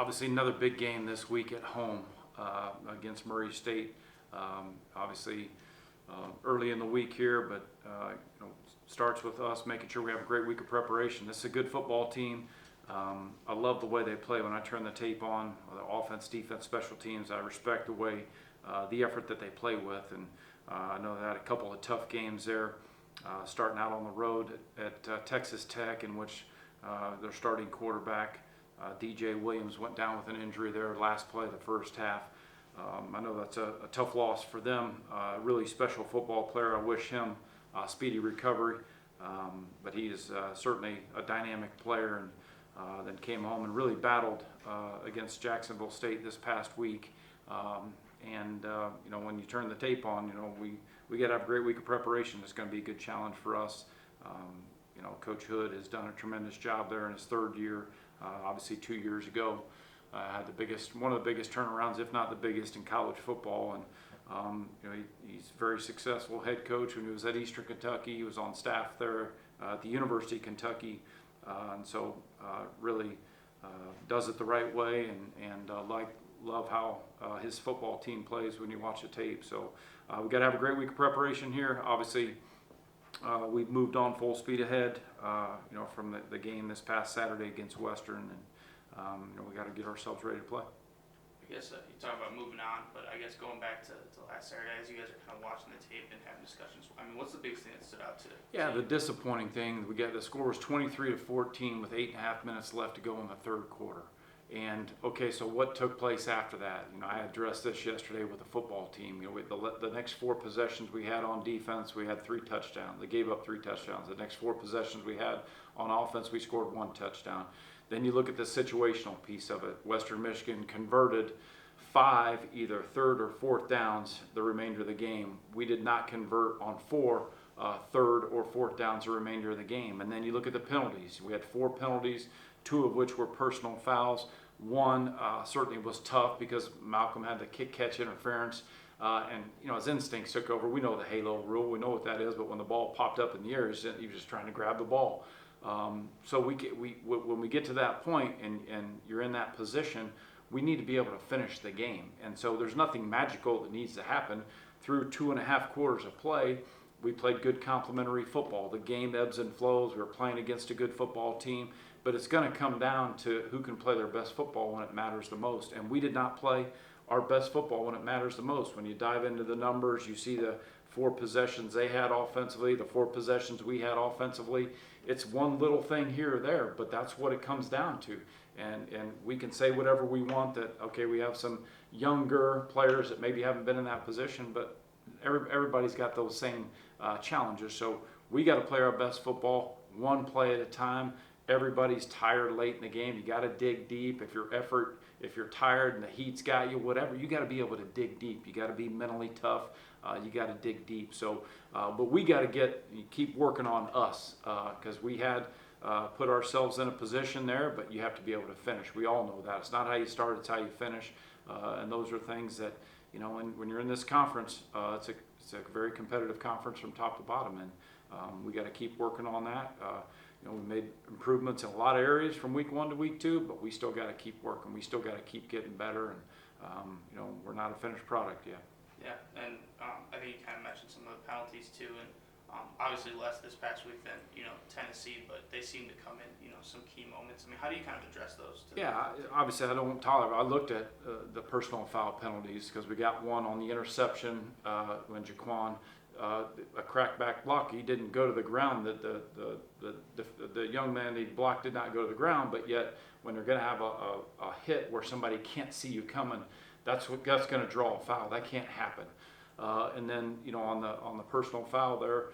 obviously another big game this week at home against Murray State. Obviously early in the week here, but starts with us making sure we have a great week of preparation. This is a good football team. I love the way they play. When I turn the tape on, the offense, defense, special teams, I respect the way, the effort that they play with. And I know they had a couple of tough games there, starting out on the road at Texas Tech, in which their starting quarterback, DJ Williams, went down with an injury there last play of the first half. I know that's a tough loss for them. Really special football player. I wish him speedy recovery, but he is certainly a dynamic player, and then came home and really battled against Jacksonville State this past week. When you turn the tape on, we got to have a great week of preparation. It's going to be a good challenge for us. Coach Hood has done a tremendous job there in his third year. Obviously 2 years ago, had one of the biggest turnarounds, if not the biggest, in college football. And he's a very successful head coach. When he was at Eastern Kentucky, he was on staff there at the University of Kentucky, really does it the right way, and love how his football team plays when you watch the tape. So we got to have a great week of preparation here. Obviously, we've moved on full speed ahead, from the game this past Saturday against Western, and we got to get ourselves ready to play. I guess you talk about moving on, but I guess going back to last Saturday, as you guys are kind of watching the tape and having discussions, I mean, what's the biggest thing that stood out to you? Yeah, the disappointing thing, the score was 23-14 with 8.5 minutes left to go in the third quarter. And okay, so what took place after that? I addressed this yesterday with the football team. The next 4 possessions we had on defense, we had 3 touchdowns. They gave up 3 touchdowns. The next 4 possessions we had on offense, we scored 1 touchdown. Then you look at the situational piece of it. Western Michigan converted 5 either third or fourth downs the remainder of the game. We did not convert on 4 third or fourth downs the remainder of the game. And then you look at the penalties. We had 4 penalties, 2 of which were personal fouls. One certainly was tough because Malcolm had the kick-catch interference, and his instincts took over. We know the halo rule. We know what that is, but when the ball popped up in the air, he was just trying to grab the ball. So when we get to that point and you're in that position, we need to be able to finish the game. And so there's nothing magical that needs to happen. Through 2.5 quarters of play, we played good complementary football. The game ebbs and flows. We were playing against a good football team, but it's going to come down to who can play their best football when it matters the most. And we did not play our best football when it matters the most. When you dive into the numbers, you see the 4 possessions they had offensively, the 4 possessions we had offensively. It's one little thing here or there, but that's what it comes down to. And we can say whatever we want, that, okay, we have some younger players that maybe haven't been in that position, but everybody's got those same challenges. So we got to play our best football, one play at a time. Everybody's tired late in the game. You got to dig deep. If you're tired and the heat's got you, whatever, you got to be able to dig deep. You got to be mentally tough. You got to dig deep. So, but we got to keep working on us, because we had put ourselves in a position there, but you have to be able to finish. We all know that. It's not how you start, it's how you finish. And those are things that, when you're in this conference, it's a very competitive conference from top to bottom, and we got to keep working on that. We made improvements in a lot of areas from week 1 to week 2, but we still got to keep working. We still got to keep getting better, and we're not a finished product yet. Yeah, and I think you kind of mentioned some of the penalties too, and obviously less this past week than Tennessee, but they seem to come in some key moments. I mean, how do you kind of address those? Obviously I don't tolerate. I looked at the personal foul penalties, because we got one on the interception when Jaquan, a crackback block. He didn't go to the ground. The young man he blocked did not go to the ground, but yet when they're going to have a hit where somebody can't see you coming, that's going to draw a foul. That can't happen. And then on the personal foul there,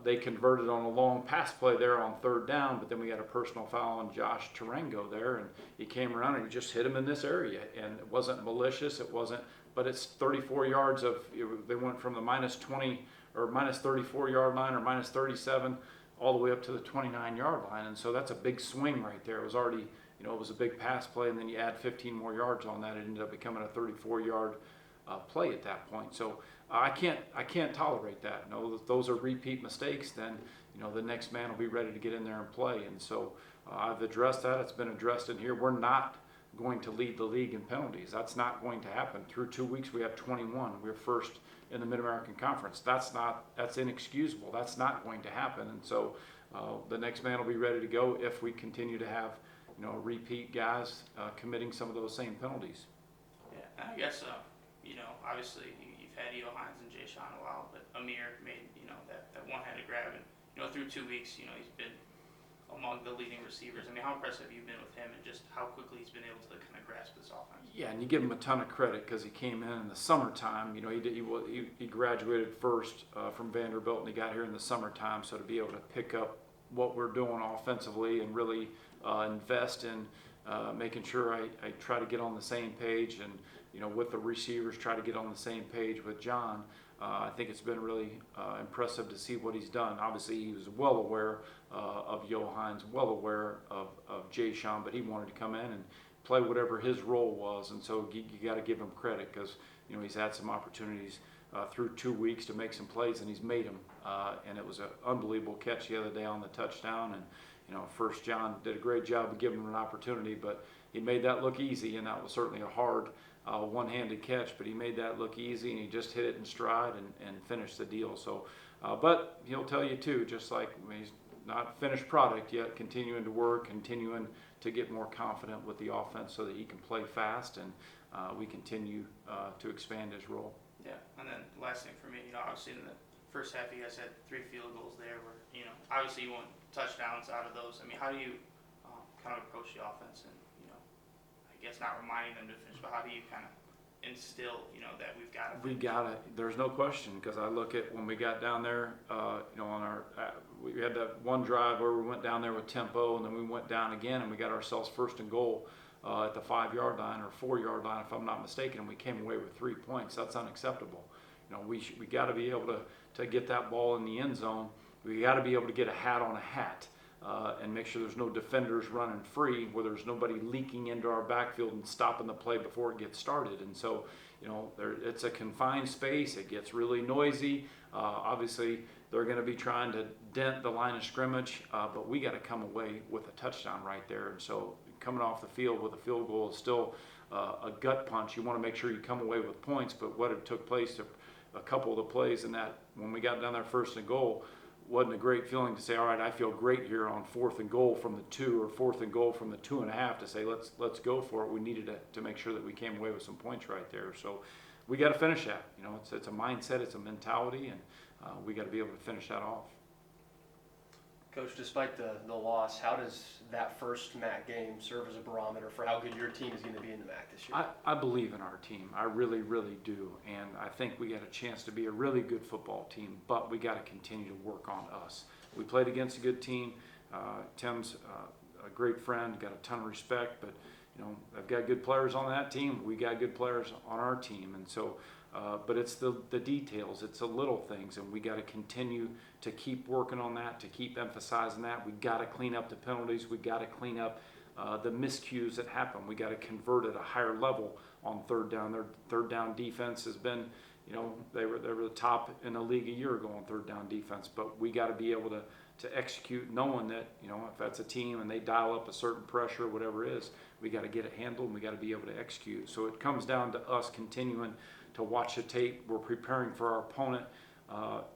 they converted on a long pass play there on third down, but then we had a personal foul on Josh Tarango there, and he came around and he just hit him in this area, and it wasn't malicious. It wasn't. But it's 34 yards of. They went from the -20 or -34 yard line or -37 all the way up to the 29-yard line, and so that's a big swing right there. It was already. It was a big pass play, and then you add 15 more yards on that. It ended up becoming a 34-yard play at that point. So I can't tolerate that. If those are repeat mistakes, then the next man will be ready to get in there and play. And so I've addressed that. It's been addressed in here. We're not going to lead the league in penalties. That's not going to happen. Through 2 weeks, we have 21. We're first in the Mid-American Conference. That's inexcusable. That's not going to happen. And so the next man will be ready to go if we continue to have, repeat guys committing some of those same penalties. Yeah, and I guess, obviously you've had Eo Hines and Jay Sean a while, but Amir made, that one-handed grab. And, through 2 weeks, he's been among the leading receivers. I mean, how impressive have you been with him and just how quickly he's been able to kind of grasp this offense? Yeah, and you give him a ton of credit because he came in the summertime. He graduated first from Vanderbilt, and he got here in the summertime. So to be able to pick up what we're doing offensively and really invest in making sure I try to get on the same page and, with the receivers, try to get on the same page with John. I think it's been really impressive to see what he's done. Obviously, he was well aware of Eo Hines, well aware of Jay Sean, but he wanted to come in and play whatever his role was. And so you got to give him credit because, he's had some opportunities through 2 weeks to make some plays, and he's made them. And it was an unbelievable catch the other day on the touchdown. And, first John did a great job of giving him an opportunity, but he made that look easy, and that was certainly a hard one-handed catch, but he made that look easy, and he just hit it in stride and finished the deal. So, but he'll tell you too, just like he's not finished product yet, continuing to work, continuing to get more confident with the offense so that he can play fast, and we continue to expand his role. Yeah, and then last thing for me, obviously in the first half you guys had 3 field goals there where, obviously you want touchdowns out of those. I mean, how do you kind of approach the offense and, I guess not reminding them to finish, but how do you kind of instill, that we've got to finish? We got it. There's no question, because I look at when we got down there, on our, we had that one drive where we went down there with tempo, and then we went down again, and we got ourselves first and goal at the 5-yard line or 4-yard line, if I'm not mistaken, and we came away with 3 points. That's unacceptable. We got to be able to get that ball in the end zone. We got to be able to get a hat on a hat. And make sure there's no defenders running free, where there's nobody leaking into our backfield and stopping the play before it gets started. And so, it's a confined space. It gets really noisy. Obviously, they're going to be trying to dent the line of scrimmage, but we got to come away with a touchdown right there. And so, coming off the field with a field goal is still a gut punch. You want to make sure you come away with points, but what had took place, a couple of the plays in that, when we got down there first and goal, wasn't a great feeling to say, all right, I feel great here on 4th and goal from the 2 or 4th and goal from the 2.5 to say, let's go for it. We needed to make sure that we came away with some points right there. So we got to finish that. It's a mindset, it's a mentality, and we got to be able to finish that off. Coach, despite the loss, how does that first MAC game serve as a barometer for how good your team is going to be in the MAC this year? I believe in our team. I really, really do. And I think we got a chance to be a really good football team, but we got to continue to work on us. We played against a good team. Tim's a great friend, got a ton of respect, but I've got good players on that team. We got good players on our team. And so, but it's the details, it's the little things, and we got to continue to keep working on that, to keep emphasizing that. We got to clean up the penalties. We got to clean up the miscues that happen. We got to convert at a higher level on third down. Their third down defense has been, they were the top in the league a year ago on third down defense. But we got to be able to execute, knowing that if that's a team and they dial up a certain pressure or whatever it is, we got to get it handled and we got to be able to execute. So it comes down to us continuing to watch the tape. We're preparing for our opponent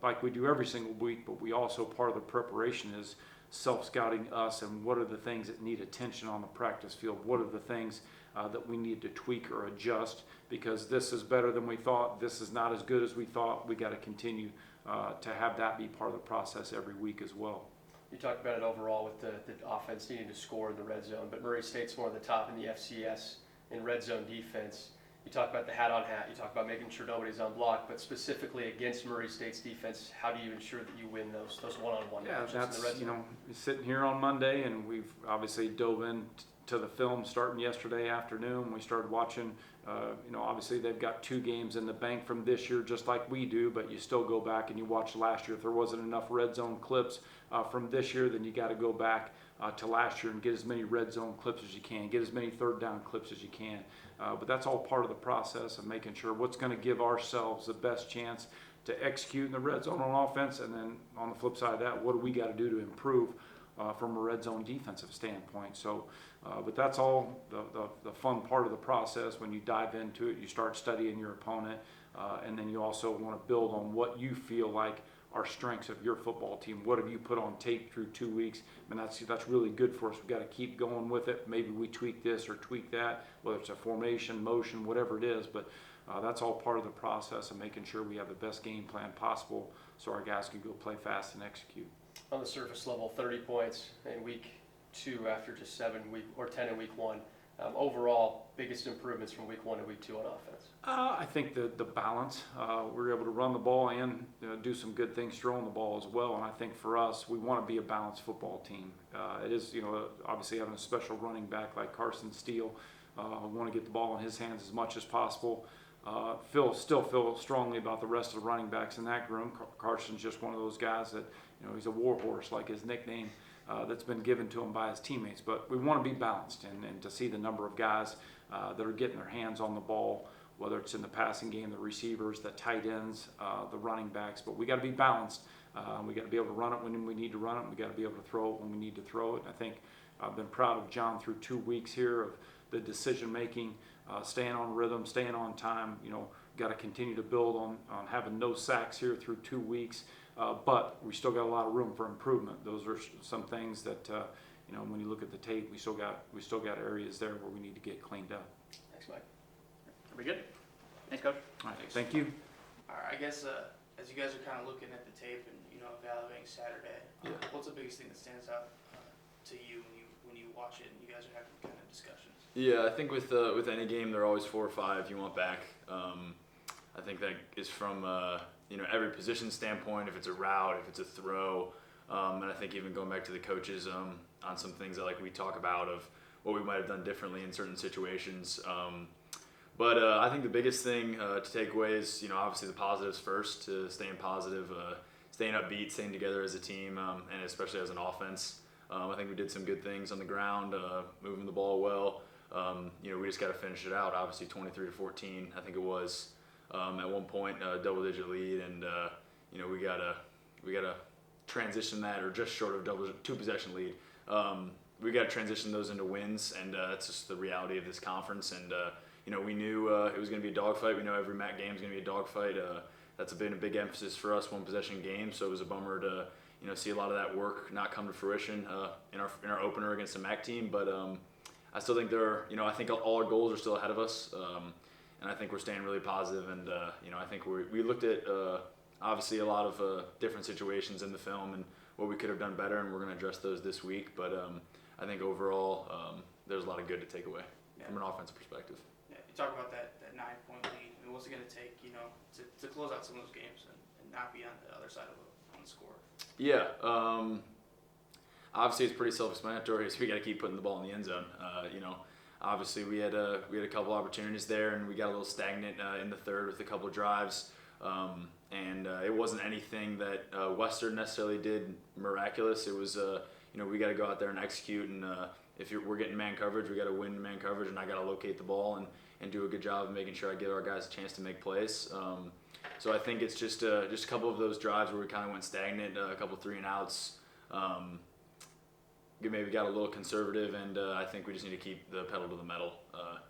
like we do every single week, but we also, part of the preparation is self-scouting us and what are the things that need attention on the practice field, what are the things that we need to tweak or adjust, because this is better than we thought, this is not as good as we thought. We got to continue to have that be part of the process every week as well. You talked about it overall with the offense needing to score in the red zone, but Murray State's one of the top in the FCS in red zone defense. You talk about the hat on hat, you talk about making sure nobody's on block, but specifically against Murray State's defense, how do you ensure that you win those one-on-one matchups that's, in the red zone? Sitting here on Monday, and we've obviously dove into the film starting yesterday afternoon. We started watching, obviously they've got 2 games in the bank from this year, just like we do, but you still go back and you watch last year. If there wasn't enough red zone clips from this year, then you got to go back to last year and get as many red zone clips as you can, get as many third down clips as you can. But that's all part of the process of making sure what's going to give ourselves the best chance to execute in the red zone on offense, and then on the flip side of that, what do we got to do to improve from a red zone defensive standpoint. So, but that's all the fun part of the process. When you dive into it, you start studying your opponent, and then you also want to build on what you feel like are strengths of your football team. What have you put on tape through 2 weeks? I mean, that's really good for us. We've got to keep going with it. Maybe we tweak this or tweak that, whether it's a formation, motion, whatever it is. But that's all part of the process of making sure we have the best game plan possible so our guys can go play fast and execute. On the surface level, 30 points in week 2 after just 10 in week 1. Overall, biggest improvements from week 1 to week 2 on offense. I think the balance, we're able to run the ball and do some good things throwing the ball as well. And I think for us, we want to be a balanced football team. It is, obviously having a special running back like Carson Steele. We want to get the ball in his hands as much as possible. Still feel strongly about the rest of the running backs in that room. Carson's just one of those guys that, he's a war horse, like his nickname, that's been given to him by his teammates. But we want to be balanced, and to see the number of guys that are getting their hands on the ball, whether it's in the passing game, the receivers, the tight ends, the running backs. But we got to be balanced. We got to be able to run it when we need to run it. We got to be able to throw it when we need to throw it. And I think I've been proud of John through 2 weeks here of the decision making, staying on rhythm, staying on time. Got to continue to build on having no sacks here through 2 weeks. But we still got a lot of room for improvement. Those are some things that when you look at the tape, we still got areas there where we need to get cleaned up. Thanks, Mike. Are we good? Thanks, Coach. All right, thank you. All right, I guess as you guys are kind of looking at the tape and evaluating Saturday, what's the biggest thing that stands out to you when you watch it and you guys are having kind of discussions? Yeah, I think with any game, there are always 4 or 5 you want back. I think that is from every position standpoint. If it's a route, if it's a throw, and I think even going back to the coaches on some things that we talk about of what we might have done differently in certain situations. But I think the biggest thing to take away is obviously the positives first, to staying positive, staying upbeat, staying together as a team, and especially as an offense. I think we did some good things on the ground, moving the ball well. We just got to finish it out. Obviously, 23-14, I think it was at one point, double-digit lead, and we gotta transition that, or just short of 2-possession lead. We got to transition those into wins, and that's just the reality of this conference. And we knew it was going to be a dogfight. We know every MAC game is going to be a dogfight. That's been a big emphasis for us, 1-possession game. So it was a bummer to see a lot of that work not come to fruition in our opener against a MAC team. But I still think I think all our goals are still ahead of us, and I think we're staying really positive. And I think we looked at obviously a lot of different situations in the film and what we could have done better, and we're going to address those this week. But I think overall there's a lot of good to take away from an offensive perspective. Yeah, you talk about that 9-point lead. I mean, what's it going to take, to close out some of those games and not be on the other side on the score? Yeah. Obviously, it's pretty self-explanatory. So we got to keep putting the ball in the end zone. Obviously we had a couple opportunities there, and we got a little stagnant in the third with a couple of drives. And it wasn't anything that Western necessarily did miraculous. It was we got to go out there and execute. And if we're getting man coverage, we got to win man coverage, and I got to locate the ball and do a good job of making sure I give our guys a chance to make plays. So I think it's just a couple of those drives where we kind of went stagnant, a couple 3-and-outs. We maybe got a little conservative, and I think we just need to keep the pedal to the metal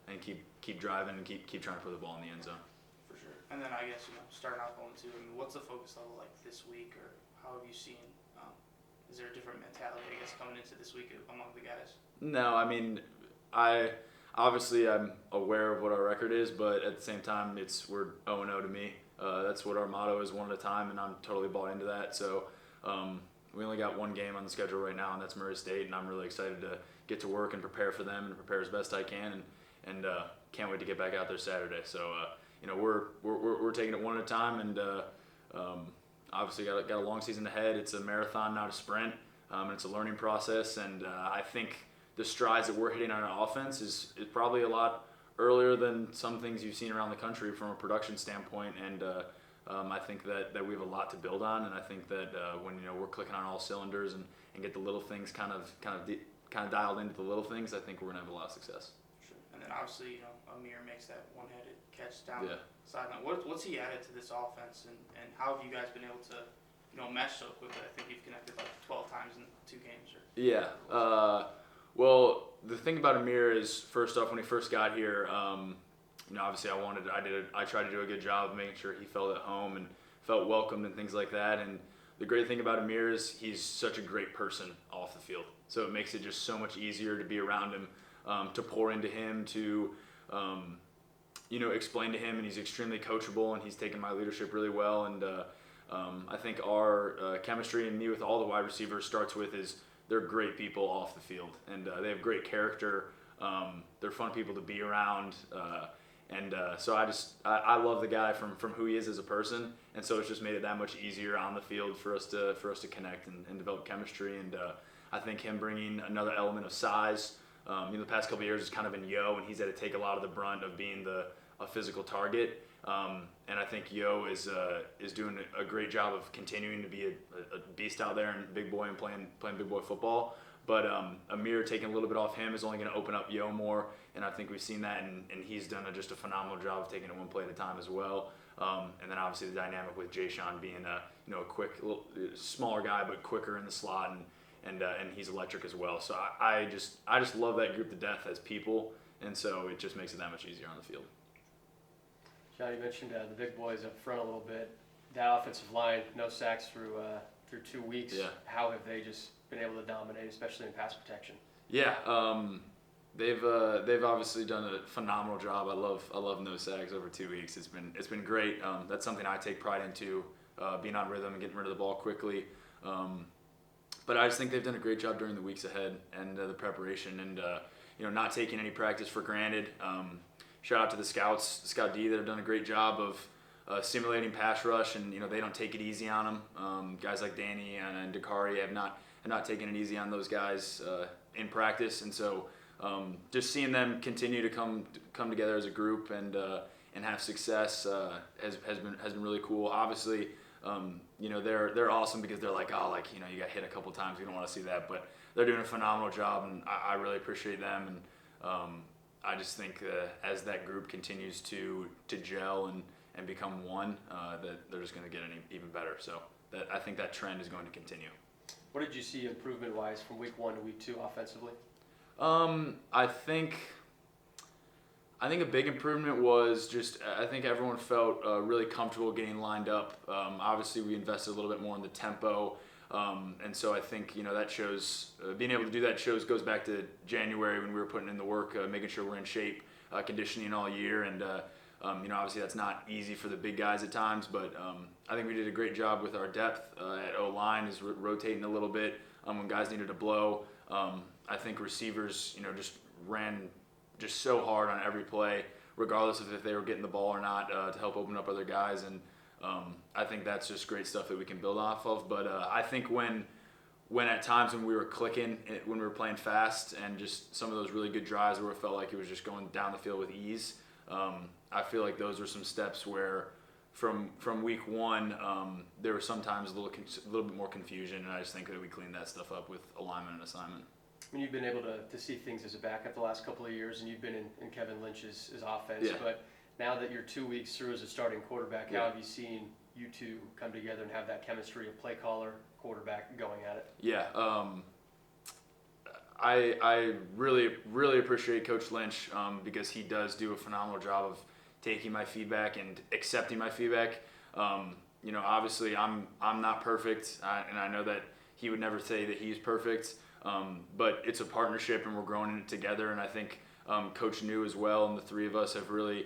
and keep driving and keep trying to put the ball in the end zone. For sure. And then I guess starting out 0-2. I mean, what's the focus level like this week, or how have you seen? Is there a different mentality, I guess, coming into this week among the guys? No, I mean, I'm aware of what our record is, but at the same time, we're 0-0 to me. That's what our motto is, one at a time, and I'm totally bought into that. So we only got one game on the schedule right now, and that's Murray State, and I'm really excited to get to work and prepare for them and prepare as best I can, and can't wait to get back out there Saturday. So we're taking it one at a time, and obviously got a long season ahead. It's a marathon, not a sprint, and it's a learning process. And I think the strides that we're hitting on our offense is probably a lot earlier than some things you've seen around the country from a production standpoint. And I think that we have a lot to build on. And I think that when we're clicking on all cylinders and get the little things kind of dialed into the little things, I think we're gonna have a lot of success. Sure. And then obviously Amir makes that one-headed catch down Yeah. the sideline. What's he added to this offense, and how have you guys been able to mesh so quickly. I think you've connected like 12 times in 2 games. Yeah. Well, the thing about Amir is, first off, when he first got here, obviously I tried to do a good job of making sure he felt at home and felt welcomed and things like that. And the great thing about Amir is he's such a great person off the field. So it makes it just so much easier to be around him, to pour into him, to explain to him, and he's extremely coachable, and he's taken my leadership really well. And I think our chemistry and me with all the wide receivers starts with is they're great people off the field, and they have great character. They're fun people to be around, so I love the guy from who he is as a person, and so it's just made it that much easier on the field for us to connect and develop chemistry. And I think him bringing another element of size. The past couple of years has kind of been Yo, and he's had to take a lot of the brunt of being a physical target. And I think Yo is doing a great job of continuing to be a beast out there and big boy and playing big boy football. But Amir taking a little bit off him is only going to open up Yo more, and I think we've seen that, and he's done just a phenomenal job of taking it one play at a time as well. And then obviously the dynamic with Jayshon being a quick, little, smaller guy but quicker in the slot, and he's electric as well. So I just love that group to death as people, and so it just makes it that much easier on the field. John, you mentioned the big boys up front a little bit. That offensive line, no sacks through 2 weeks. Yeah. How have they just been able to dominate, especially in pass protection? Yeah, they've obviously done a phenomenal job. I love no sacks over 2 weeks. It's been great. That's something I take pride into, being on rhythm and getting rid of the ball quickly. But I just think they've done a great job during the weeks ahead and the preparation, and not taking any practice for granted. Shout out to the scouts, Scout D, that have done a great job of simulating pass rush, and they don't take it easy on them. Guys like Danny and Dakari have not taken it easy on those guys in practice, and so just seeing them continue to come together as a group and have success has been really cool. Obviously, they're awesome because they're like, you got hit a couple times, we don't want to see that, but they're doing a phenomenal job, and I really appreciate them. And I just think as that group continues to gel and become one, that they're just going to get even better. So I think that trend is going to continue. What did you see improvement-wise from week 1 to week 2 offensively? I think a big improvement was just I think everyone felt really comfortable getting lined up. Obviously, we invested a little bit more in the tempo. And so I think, that shows, being able to do that goes back to January when we were putting in the work, making sure we're in shape, conditioning all year. And, obviously that's not easy for the big guys at times, but I think we did a great job with our depth at O-line, is rotating a little bit when guys needed to blow. I think receivers, just ran just so hard on every play, regardless of if they were getting the ball or not, to help open up other guys. And I think that's just great stuff that we can build off of. But I think when at times when we were clicking, when we were playing fast, and just some of those really good drives where it felt like it was just going down the field with ease, I feel like those were some steps where from week 1, there was sometimes a little bit more confusion, and I just think that we cleaned that stuff up with alignment and assignment. I mean, you've been able to see things as a backup the last couple of years, and you've been in Kevin Lynch's offense. Yeah. But now that you're 2 weeks through as a starting quarterback, how have you seen you two come together and have that chemistry of play caller, quarterback going at it? Yeah, I really appreciate Coach Lynch because he does do a phenomenal job of taking my feedback and accepting my feedback. Obviously I'm not perfect, and I know that he would never say that he's perfect. But it's a partnership, and we're growing it together. And I think Coach knew as well, and the three of us have really,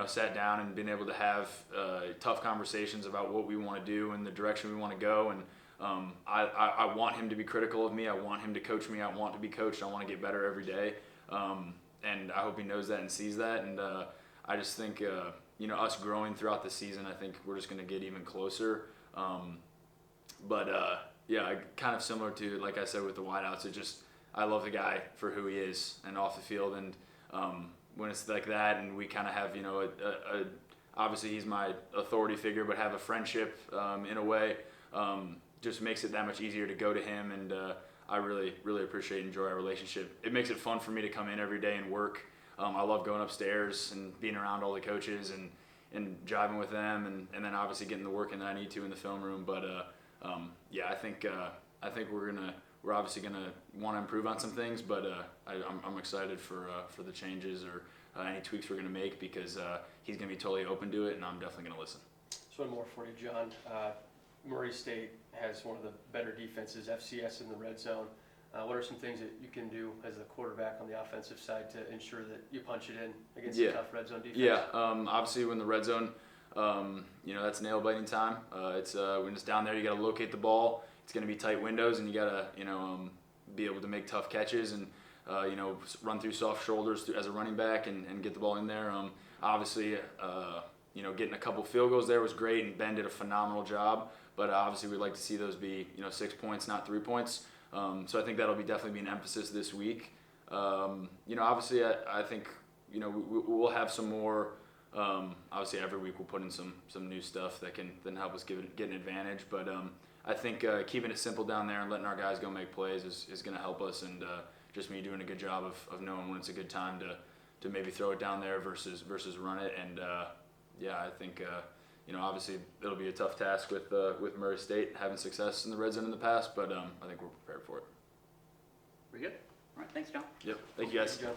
sat down and been able to have tough conversations about what we want to do and the direction we want to go. And I want him to be critical of me. I want him to coach me. I want to be coached. I want to get better every day. And I hope he knows that and sees that. And I just think, us growing throughout the season, I think we're just going to get even closer. Yeah, kind of similar to, like I said, with the wideouts, I love the guy for who he is and off the field. And when it's like that, and we kind of have, obviously he's my authority figure, but have a friendship in a way, just makes it that much easier to go to him. And I really, really appreciate and enjoy our relationship. It makes it fun for me to come in every day and work. I love going upstairs and being around all the coaches and jiving with them, and then obviously getting the work in that I need to in the film room. But yeah, I think we're obviously gonna want to improve on some things, but I'm excited for the changes or any tweaks we're gonna make, because he's gonna be totally open to it, and I'm definitely gonna listen. Just one more for you, John. Murray State has one of the better defenses, FCS, in the red zone. What are some things that you can do as the quarterback on the offensive side to ensure that you punch it in against a tough red zone defense? Yeah, obviously when the red zone, that's nail biting time. It's when it's down there, you got to locate the ball. It's going to be tight windows, and you got to be able to make tough catches and run through soft shoulders as a running back and get the ball in there. Obviously, getting a couple field goals there was great, and Ben did a phenomenal job. But obviously, we'd like to see those be 6 points, not 3 points. So I think that'll definitely be an emphasis this week. Obviously, I think we'll have some more. Obviously, every week we'll put in some new stuff that can then help us get an advantage. But I think keeping it simple down there and letting our guys go make plays is going to help us, and just me doing a good job of knowing when it's a good time to maybe throw it down there versus run it. And I think obviously it'll be a tough task with Murray State having success in the red zone in the past, but I think we're prepared for it. Pretty good. All right, thanks, John. Yep. Thank you guys. Good job.